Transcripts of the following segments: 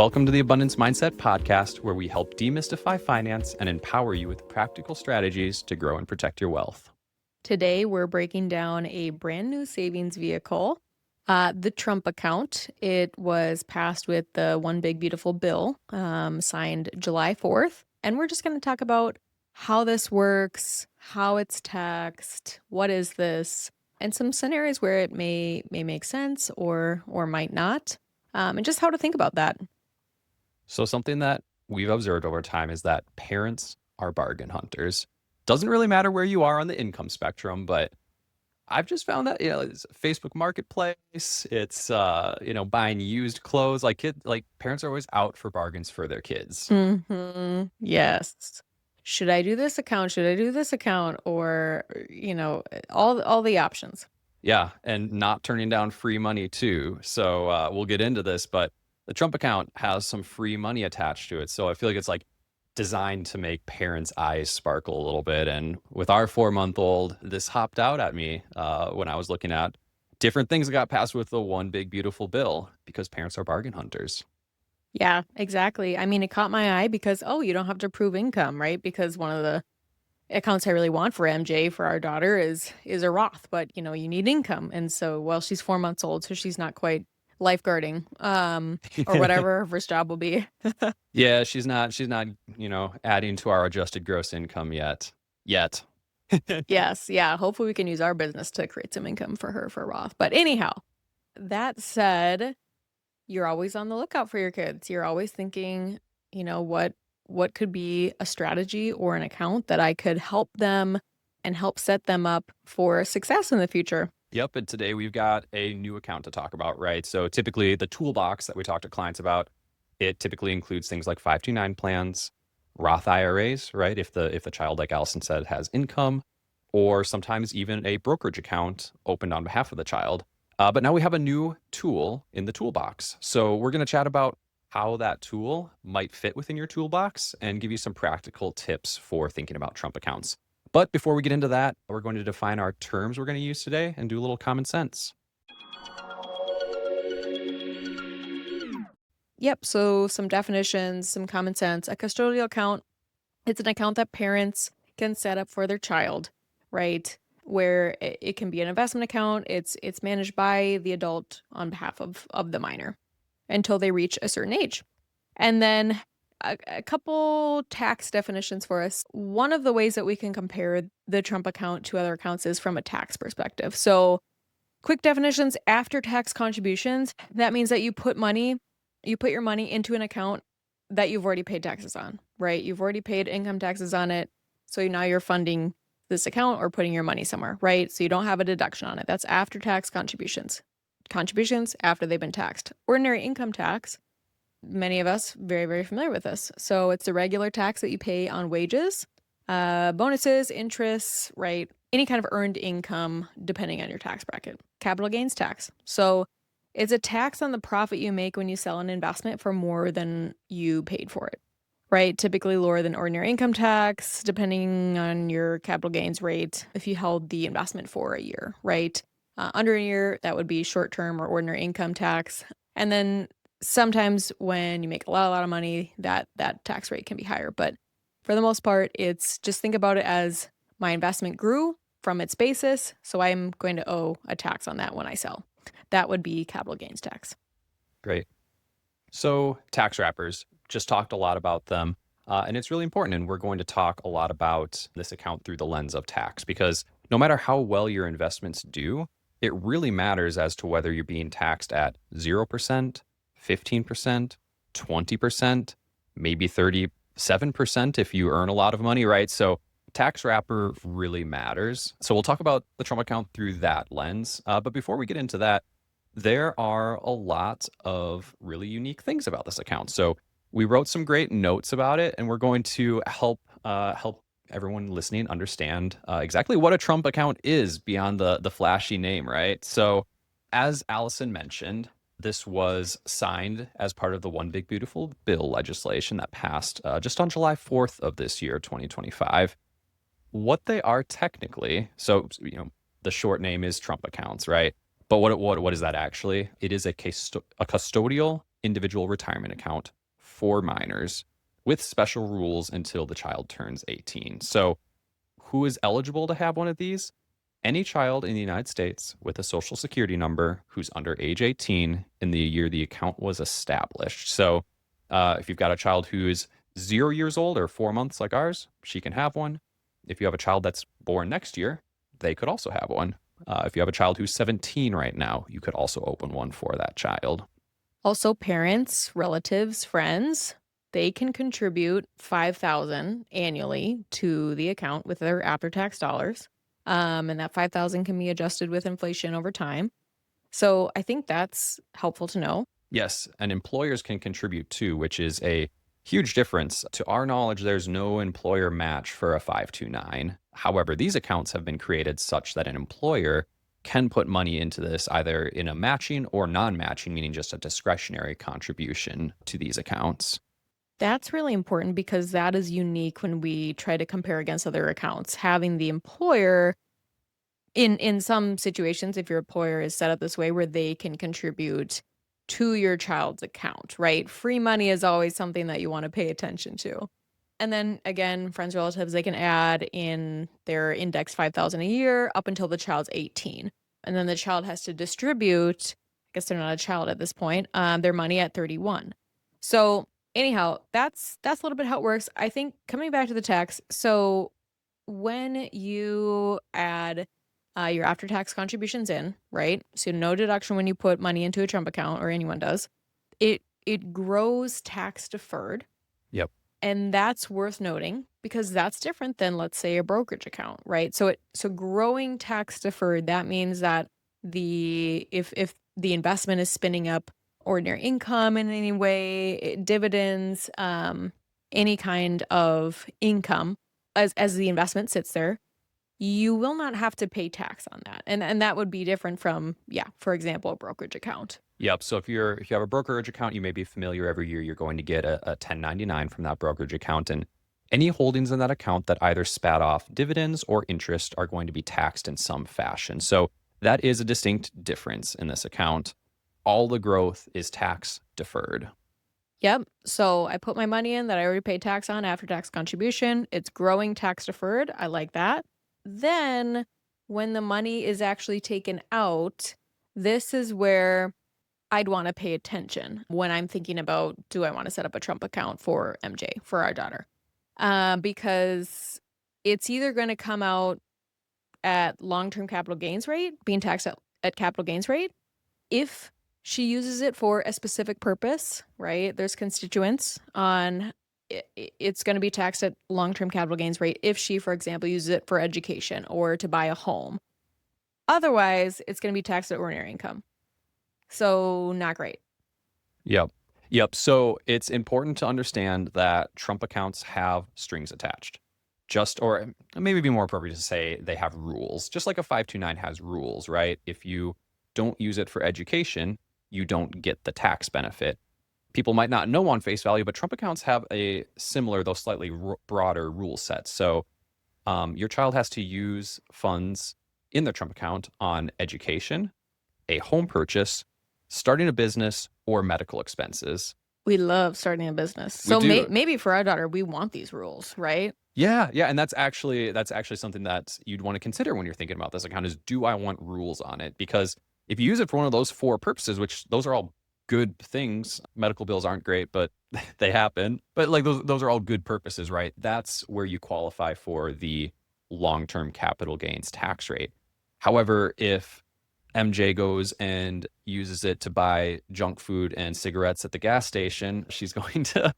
Welcome to the Abundance Mindset Podcast, where we help demystify finance and empower you with practical strategies to grow and protect your wealth. Today, we're breaking down a brand new savings vehicle, the Trump account. It was passed with the One Big Beautiful Bill, signed July 4th. And we're just going to talk about how this works, how it's taxed, what is this, and some scenarios where it may make sense or might not, and just how to think about that. So something that we've observed over time is that parents are bargain hunters. Doesn't really matter where you are on the income spectrum, but I've just found that, it's Facebook Marketplace, it's, buying used clothes, like parents are always out for bargains for their kids. Yes. Should I do this account? Should I do this account? Or, all the options. Yeah, and not turning down free money too. So we'll get into this, but the Trump account has some free money attached to it. So I feel like it's like designed to make parents' eyes sparkle a little bit. And with our 4-month-old, this hopped out at me when I was looking at different things that got passed with the One Big Beautiful Bill because parents are bargain hunters. Yeah, exactly. I mean, it caught my eye because, you don't have to prove income, right? Because one of the accounts I really want for MJ, for our daughter, is a Roth, but you need income. And so, well, she's 4 months old, so she's not quite lifeguarding, or whatever her first job will be. Yeah, she's not, adding to our adjusted gross income yet. Yes, yeah. Hopefully we can use our business to create some income for her for Roth. But anyhow, that said, you're always on the lookout for your kids. You're always thinking, what could be a strategy or an account that I could help them and help set them up for success in the future. Yep. And today we've got a new account to talk about, right? So typically the toolbox that we talk to clients about, it typically includes things like 529 plans, Roth IRAs, right? If the child, like Allison said, has income, or sometimes even a brokerage account opened on behalf of the child. But now we have a new tool in the toolbox. So we're going to chat about how that tool might fit within your toolbox and give you some practical tips for thinking about Trump accounts. But before we get into that, we're going to define our terms we're going to use today and do a little common sense. Yep. So some definitions, some common sense. A custodial account, it's an account that parents can set up for their child, right? Where it can be an investment account. It's managed by the adult on behalf of the minor until they reach a certain age. And then a couple tax definitions for us. One of the ways that we can compare the Trump account to other accounts is from a tax perspective. So quick definitions: after tax contributions, that means that you put your money into an account that you've already paid taxes on, right? You've already paid income taxes on it. So now you're funding this account or putting your money somewhere, right? So you don't have a deduction on it. That's after tax contributions. Contributions after they've been taxed. Ordinary income tax, many of us very, very familiar with this. So it's the regular tax that you pay on wages, bonuses, interests, right? Any kind of earned income, depending on your tax bracket. Capital gains tax. So it's a tax on the profit you make when you sell an investment for more than you paid for it, right? Typically lower than ordinary income tax, depending on your capital gains rate, if you held the investment for a year, right? Under a year, that would be short-term or ordinary income tax. And then sometimes when you make a lot of money, that tax rate can be higher. But for the most part, it's just think about it as my investment grew from its basis, so I'm going to owe a tax on that when I sell. That would be capital gains tax. Great. So tax wrappers, just talked a lot about them. And it's really important. And we're going to talk a lot about this account through the lens of tax, because no matter how well your investments do, it really matters as to whether you're being taxed at 0%, 15%, 20%, maybe 37% if you earn a lot of money, right? So tax wrapper really matters. So we'll talk about the Trump account through that lens. But before we get into that, there are a lot of really unique things about this account. So we wrote some great notes about it, and we're going to help everyone listening understand exactly what a Trump account is beyond the flashy name, right? So as Allison mentioned, this was signed as part of the One Big Beautiful Bill legislation that passed just on July 4th of this year, 2025. What they are technically, so the short name is Trump accounts, right? But what is that actually? It is a custodial individual retirement account for minors with special rules until the child turns 18. So, who is eligible to have one of these? Any child in the United States with a social security number who's under age 18 in the year the account was established. So, if you've got a child who is 0 years old or 4 months like ours, she can have one. If you have a child that's born next year, they could also have one. If you have a child who's 17 right now, you could also open one for that child. Also, parents, relatives, friends, they can contribute 5,000 annually to the account with their after-tax dollars. And that 5,000 can be adjusted with inflation over time. So I think that's helpful to know. Yes, and employers can contribute too, which is a huge difference. To our knowledge, there's no employer match for a 529. However, these accounts have been created such that an employer can put money into this either in a matching or non matching, meaning just a discretionary contribution to these accounts. That's really important because that is unique when we try to compare against other accounts. Having the employer in some situations, if your employer is set up this way where they can contribute to your child's account, right? Free money is always something that you want to pay attention to. And then again, friends, relatives, they can add in their index 5,000 a year up until the child's 18. And then the child has to distribute, I guess they're not a child at this point, their money at 31. So anyhow, that's a little bit how it works. I think coming back to the tax, so when you add your after tax contributions in, right? So no deduction when you put money into a Trump account or anyone does. It grows tax deferred, Yep. and that's worth noting because that's different than, let's say, a brokerage account, right? So growing tax deferred, that means that the if the investment is spinning up ordinary income in any way, dividends, any kind of income as the investment sits there, you will not have to pay tax on that. And that would be different from, yeah, for example, a brokerage account. Yep. So if you have a brokerage account, you may be familiar every year you're going to get a 1099 from that brokerage account. And any holdings in that account that either spat off dividends or interest are going to be taxed in some fashion. So that is a distinct difference in this account. All the growth is tax deferred. Yep. So I put my money in that I already paid tax on after tax contribution. It's growing tax deferred. I like that. Then when the money is actually taken out, this is where I'd want to pay attention when I'm thinking about, do I want to set up a Trump account for MJ, for our daughter? Because it's either going to come out at long-term capital gains rate, being taxed at capital gains rate, if she uses it for a specific purpose, right? There's constituents on it's going to be taxed at long-term capital gains rate if she, for example, uses it for education or to buy a home. Otherwise, it's going to be taxed at ordinary income. So not great. Yep. Yep. So it's important to understand that Trump accounts have strings attached. Or maybe be more appropriate to say they have rules, just like a 529 has rules, right? If you don't use it for education, you don't get the tax benefit. People might not know on face value, but Trump accounts have a similar, though slightly broader rule set. So your child has to use funds in their Trump account on education, a home purchase, starting a business, or medical expenses. We love starting a business. We So do. maybe for our daughter, we want these rules, right? Yeah, yeah, and that's actually something that you'd want to consider when you're thinking about this account is, do I want rules on it? Because if you use it for one of those four purposes, which those are all good things, medical bills aren't great, but they happen. But like those are all good purposes, right? That's where you qualify for the long-term capital gains tax rate. However, if MJ goes and uses it to buy junk food and cigarettes at the gas station, she's going to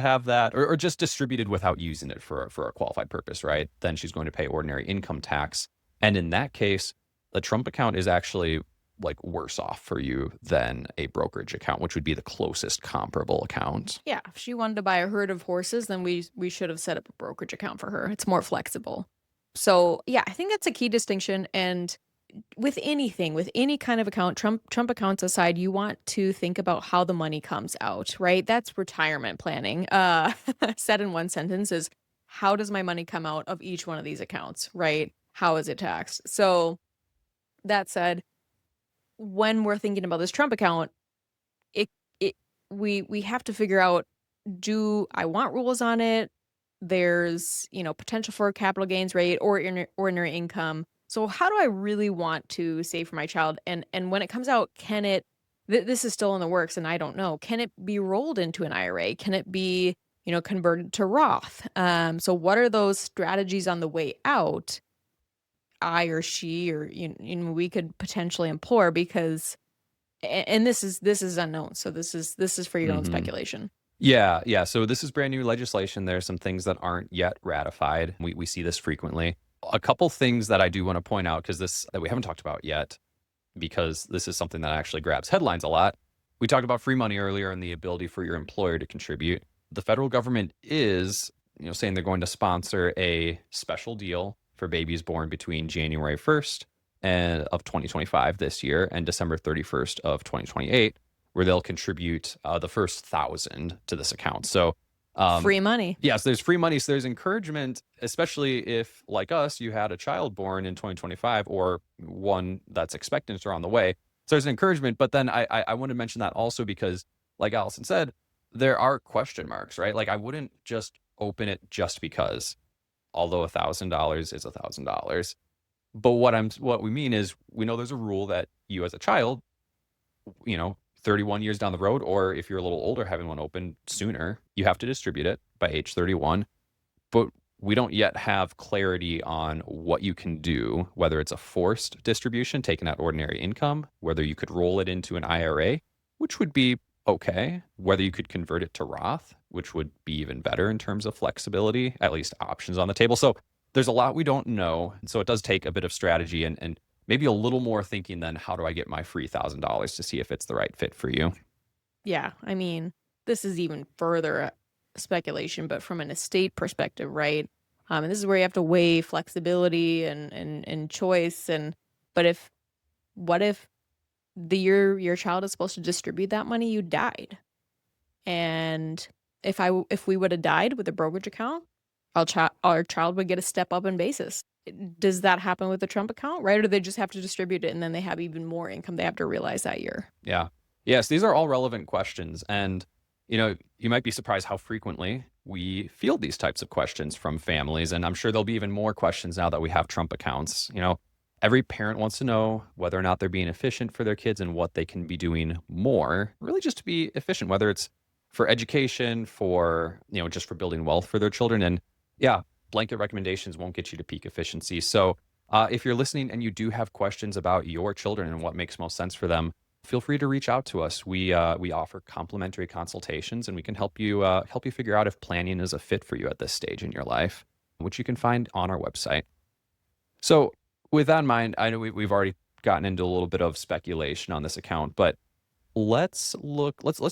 have that, or just distributed without using it for a qualified purpose, right? Then she's going to pay ordinary income tax. And in that case, the Trump account is actually like worse off for you than a brokerage account, which would be the closest comparable account. Yeah, if she wanted to buy a herd of horses, then we should have set up a brokerage account for her. It's more flexible. So, yeah, I think that's a key distinction. And with anything, with any kind of account, Trump accounts aside, you want to think about how the money comes out, right? That's retirement planning. Said in one sentence is, how does my money come out of each one of these accounts, right? How is it taxed? So that said, when we're thinking about this Trump account, it we have to figure out, do I want rules on it? There's, potential for capital gains rate or ordinary income. So how do I really want to save for my child? And when it comes out, can it this is still in the works and I don't know. Can it be rolled into an IRA? Can it be, converted to Roth? So what are those strategies on the way out I or she or we could potentially employ, because and this is unknown. So this is for your own Mhm. speculation. Yeah, yeah. So this is brand new legislation. There's some things that aren't yet ratified. We see this frequently. A couple things that I do want to point out because this that we haven't talked about yet, because this is something that actually grabs headlines a lot. We talked about free money earlier and the ability for your employer to contribute. The federal government is, saying they're going to sponsor a special deal for babies born between January 1st and of 2025 this year and December 31st of 2028, where they'll contribute the first 1,000 to this account. So, Free money. yes, there's free money. So there's encouragement, especially if, like us, you had a child born in 2025 or one that's expectant or on the way. So there's an encouragement. But then I want to mention that also because, like Allison said, there are question marks, right? Like I wouldn't just open it just because, although $1,000 is $1,000. But what we mean is we know there's a rule that you as a child, 31 years down the road, or if you're a little older, having one open sooner, you have to distribute it by age 31. But we don't yet have clarity on what you can do, whether it's a forced distribution taken at ordinary income, whether you could roll it into an IRA, which would be okay, whether you could convert it to Roth, which would be even better in terms of flexibility, at least options on the table. So there's a lot we don't know. And so it does take a bit of strategy and maybe a little more thinking than how do I get my free $1,000 to see if it's the right fit for you. Yeah, I mean, this is even further speculation, but from an estate perspective, right? And this is where you have to weigh flexibility and choice. And but if what if your child is supposed to distribute that money, you died, and if we would have died with a brokerage account, our child would get a step up in basis. Does that happen with the Trump account, right? Or do they just have to distribute it and then they have even more income they have to realize that year? Yeah. Yes, these are all relevant questions. And, you might be surprised how frequently we field these types of questions from families. And I'm sure there'll be even more questions now that we have Trump accounts. Every parent wants to know whether or not they're being efficient for their kids and what they can be doing more, really just to be efficient, whether it's for education, for, just for building wealth for their children. And yeah, blanket recommendations won't get you to peak efficiency. So if you're listening and you do have questions about your children and what makes most sense for them, feel free to reach out to us. We offer complimentary consultations, and we can help you figure out if planning is a fit for you at this stage in your life, which you can find on our website. So, with that in mind, I know we've already gotten into a little bit of speculation on this account, but let's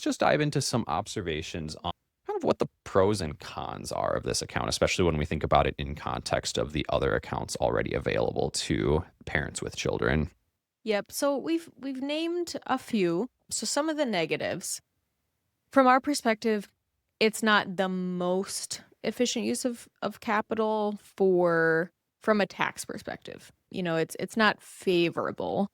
just dive into some observations on kind of what the pros and cons are of this account, especially when we think about it in context of the other accounts already available to parents with children. Yep. So we've named a few. So some of the negatives, from our perspective, it's not the most efficient use of capital from a tax perspective. It's not favorable.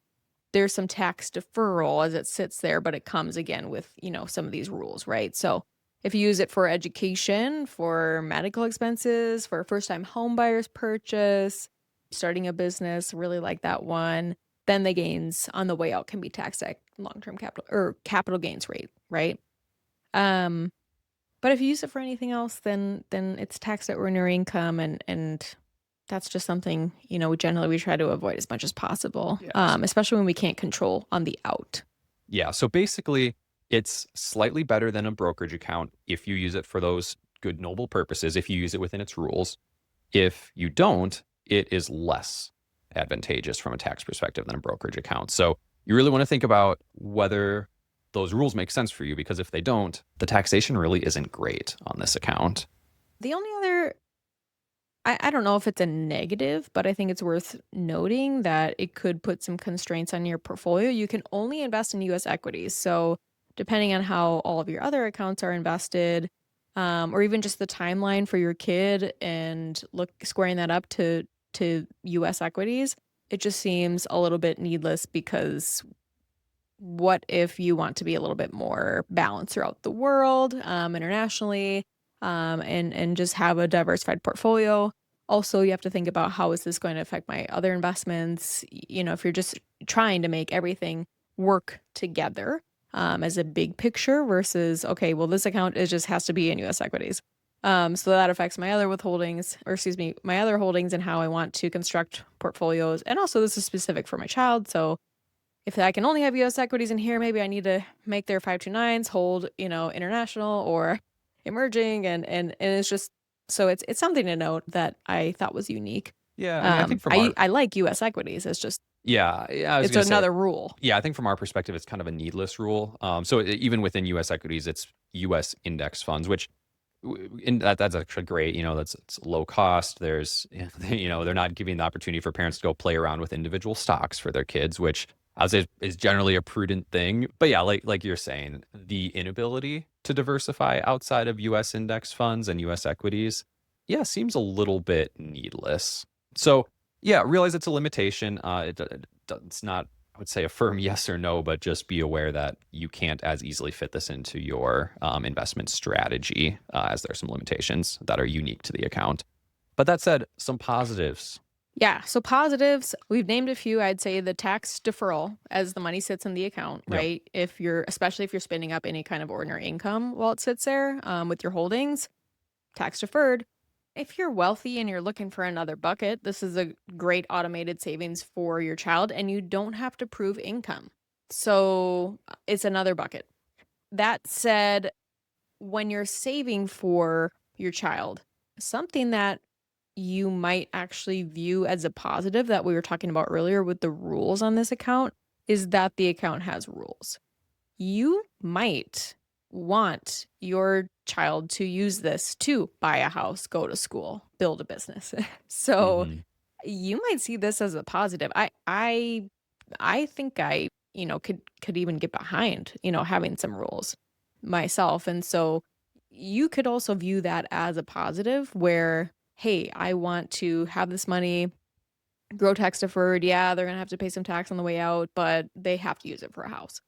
There's some tax deferral as it sits there, but it comes again with, some of these rules, right? So if you use it for education, for medical expenses, for a first-time home buyer's purchase, starting a business, really like that one, then the gains on the way out can be taxed at long-term capital or capital gains rate, right? Um, but if you use it for anything else, then it's taxed at ordinary income, and that's just something, generally we try to avoid as much as possible, Yes. especially when we can't control on the out. Yeah. So basically, it's slightly better than a brokerage account if you use it for those good, noble purposes, if you use it within its rules. If you don't, it is less advantageous from a tax perspective than a brokerage account. So you really want to think about whether those rules make sense for you, because if they don't, the taxation really isn't great on this account. The only other, I don't know if it's a negative, but I think it's worth noting that it could put some constraints on your portfolio. You can only invest in US equities. So depending on how all of your other accounts are invested, or even just the timeline for your kid and squaring that up to US equities, it just seems a little bit needless, because what if you want to be a little bit more balanced throughout the world, internationally, and just have a diversified portfolio. Also, you have to think about how is this going to affect my other investments? If you're just trying to make everything work together, as a big picture versus, okay, well, this account is just has to be in US equities. So that affects my other withholdings, or excuse me, my other holdings and how I want to construct portfolios. And also, this is specific for my child. So if I can only have US equities in here, maybe I need to make their 529s hold, international or emerging, and it's just so it's something to note that I thought was unique. Yeah, I mean, I think from our I like US equities. It's just yeah, I was it's gonna say, another rule. yeah, I think from our perspective, it's kind of a needless rule. So even within U.S. equities, it's U.S. index funds, which that's actually great. It's low cost. There's, they're not giving the opportunity for parents to go play around with individual stocks for their kids, which I would say is generally a prudent thing. But yeah, like you're saying, the inability to diversify outside of U.S. index funds and U.S. equities, yeah, seems a little bit needless. So yeah, realize it's a limitation. It's not, I would say, a firm yes or no, but just be aware that you can't as easily fit this into your investment strategy, as there are some limitations that are unique to the account. But that said, some positives. Yeah, so positives, we've named a few. I'd say the tax deferral as the money sits in the account, Yep. right? Especially if you're spending up any kind of ordinary income while it sits there, with your holdings, tax deferred. If you're wealthy and you're looking for another bucket, this is a great automated savings for your child, and you don't have to prove income. So it's another bucket. That said, when you're saving for your child, something that you might actually view as a positive that we were talking about earlier with the rules on this account is that the account has rules. You might want your child to use this to buy a house, go to school, build a business. So Hmm. you might see this as a positive. I think I, could even get behind, having some rules myself. And so you could also view that as a positive where, hey, I want to have this money grow tax deferred. Yeah, they're gonna have to pay some tax on the way out, but they have to use it for a house.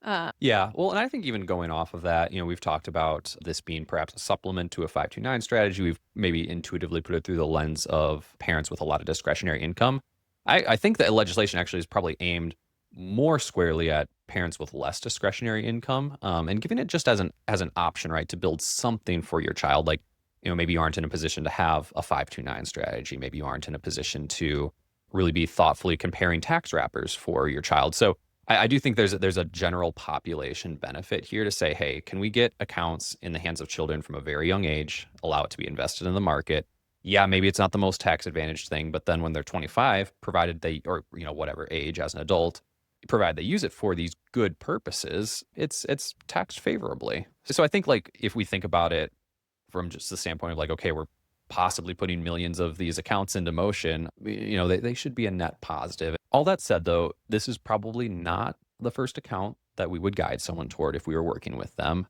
Uh, Yeah, well, and I think even going off of that, we've talked about this being perhaps a supplement to a 529 strategy. We've maybe intuitively put it through the lens of parents with a lot of discretionary income. I think that legislation actually is probably aimed more squarely at parents with less discretionary income, and giving it just as an option, right, to build something for your child. Like, maybe you aren't in a position to have a 529 strategy. Maybe you aren't in a position to really be thoughtfully comparing tax wrappers for your child. So I do think there's a general population benefit here to say, hey, can we get accounts in the hands of children from a very young age, allow it to be invested in the market? Yeah, maybe it's not the most tax advantaged thing, but then when they're 25, provided they, or whatever age as an adult, provided they use it for these good purposes, it's taxed favorably. So I think, like, if we think about it from just the standpoint of, like, okay, we're possibly putting millions of these accounts into motion, they should be a net positive. All that said, though, this is probably not the first account that we would guide someone toward if we were working with them.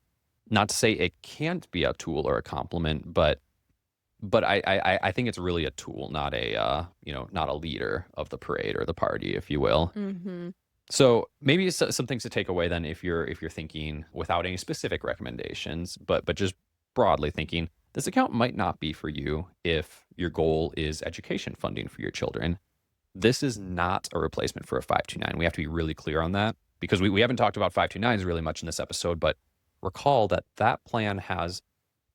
Not to say it can't be a tool or a complement, but I think it's really a tool, not not a leader of the parade or the party, if you will. mhm. So maybe some things to take away then, if you're thinking without any specific recommendations, but just broadly thinking, this account might not be for you if your goal is education funding for your children. This is not a replacement for a 529. We have to be really clear on that, because we haven't talked about 529s really much in this episode, but recall that that plan has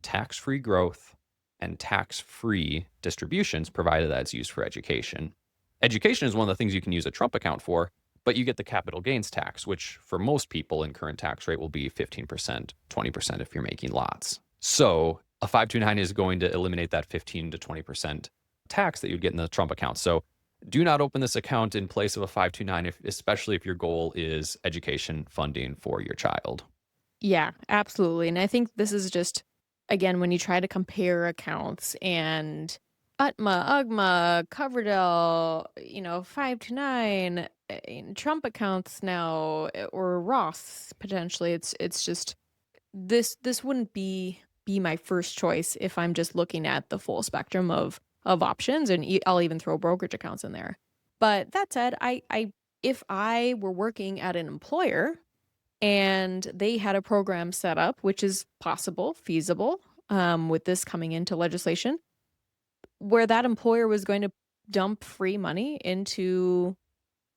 tax-free growth and tax-free distributions, provided that it's used for education. Education is one of the things you can use a Trump account for, but you get the capital gains tax, which for most people in current tax rate will be 15%, 20% if you're making lots. So a 529 is going to eliminate that 15 to 20% tax that you'd get in the Trump account. So do not open this account in place of a 529, especially if your goal is education funding for your child. Yeah, absolutely. And I think this is just, again, when you try to compare accounts and UTMA, UGMA, Coverdell, 529, Trump accounts now, or Ross potentially. It's just this wouldn't be my first choice if I'm just looking at the full spectrum of options, and I'll even throw brokerage accounts in there. But that said, I if I were working at an employer and they had a program set up, which is possible, feasible, with this coming into legislation, where that employer was going to dump free money into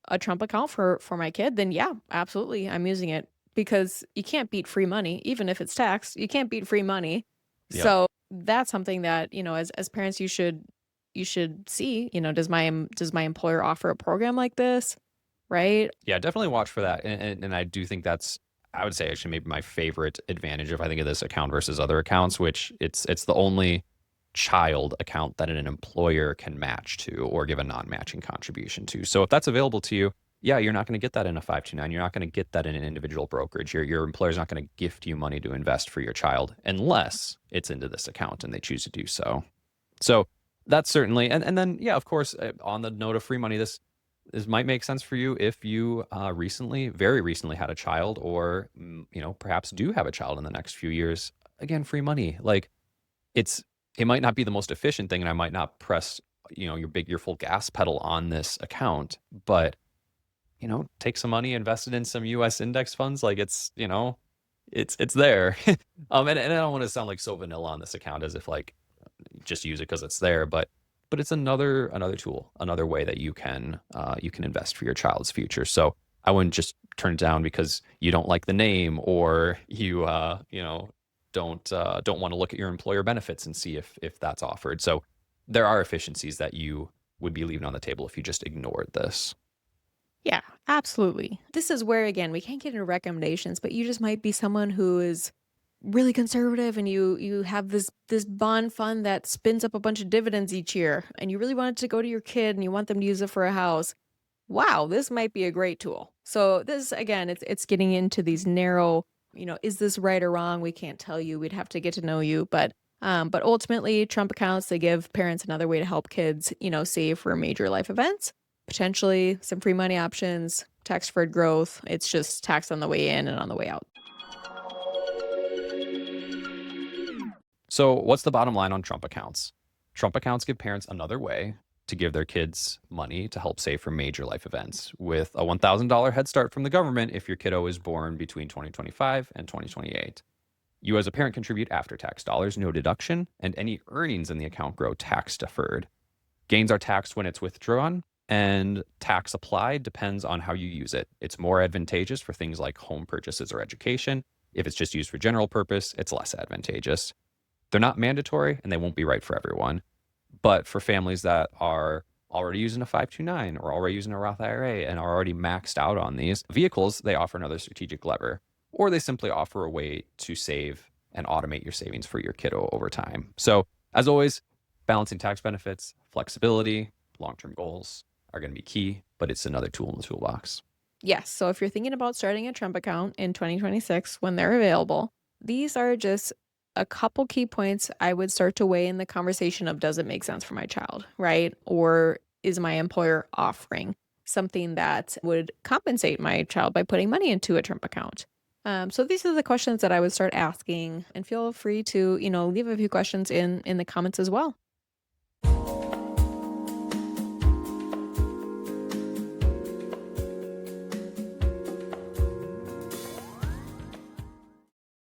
a Trump account for my kid, then yeah, absolutely, I'm using it because you can't beat free money, even if it's taxed. You can't beat free money. Yep. So that's something that as parents you should see. Does my employer offer a program like this, right? Yeah, definitely watch for that. And I do think that's, I would say, actually maybe my favorite advantage if I think of this account versus other accounts, which it's the only child account that an employer can match to or give a non-matching contribution to. So if that's available to you, yeah, you're not going to get that in a 529. You're not going to get that in an individual brokerage. Your employer's not going to gift you money to invest for your child unless it's into this account and they choose to do so. So that's certainly, and then yeah, of course, on the note of free money, this might make sense for you if you recently, very recently, had a child, or perhaps do have a child in the next few years. Again, free money. Like it's it might not be the most efficient thing, and I might not press your full gas pedal on this account, but take some money, invest it in some U.S. index funds. Like it's there. And I don't want to sound like so vanilla on this account as if like just use it because it's there, but it's another tool, another way that you can invest for your child's future. So I wouldn't just turn it down because you don't like the name, or you don't want to look at your employer benefits and see if that's offered. So there are efficiencies that you would be leaving on the table if you just ignored this. Yeah, absolutely. This is where, again, we can't get into recommendations, but you just might be someone who is really conservative and you have this bond fund that spins up a bunch of dividends each year and you really want it to go to your kid and you want them to use it for a house. Wow, this might be a great tool. So this, again, it's getting into these narrow, is this right or wrong? We can't tell you. We'd have to get to know you, but ultimately Trump accounts, they give parents another way to help kids, save for major life events, potentially some free money options, tax deferred growth. It's just tax on the way in and on the way out. So what's the bottom line on Trump accounts? Trump accounts give parents another way to give their kids money to help save for major life events, with a $1,000 head start from the government if your kiddo is born between 2025 and 2028. You as a parent contribute after-tax dollars, no deduction, and any earnings in the account grow tax deferred. Gains are taxed when it's withdrawn, and tax applied depends on how you use it. It's more advantageous for things like home purchases or education. If it's just used for general purpose, it's less advantageous. They're not mandatory and they won't be right for everyone. But for families that are already using a 529 or already using a Roth IRA and are already maxed out on these vehicles, they offer another strategic lever, or they simply offer a way to save and automate your savings for your kiddo over time. So, as always, balancing tax benefits, flexibility, long term goals are going to be key, but it's another tool in the toolbox. Yes. So if you're thinking about starting a Trump account in 2026 when they're available, these are just a couple key points I would start to weigh in the conversation of, does it make sense for my child, right? Or is my employer offering something that would compensate my child by putting money into a Trump account? So these are the questions that I would start asking, and feel free to, leave a few questions in the comments as well.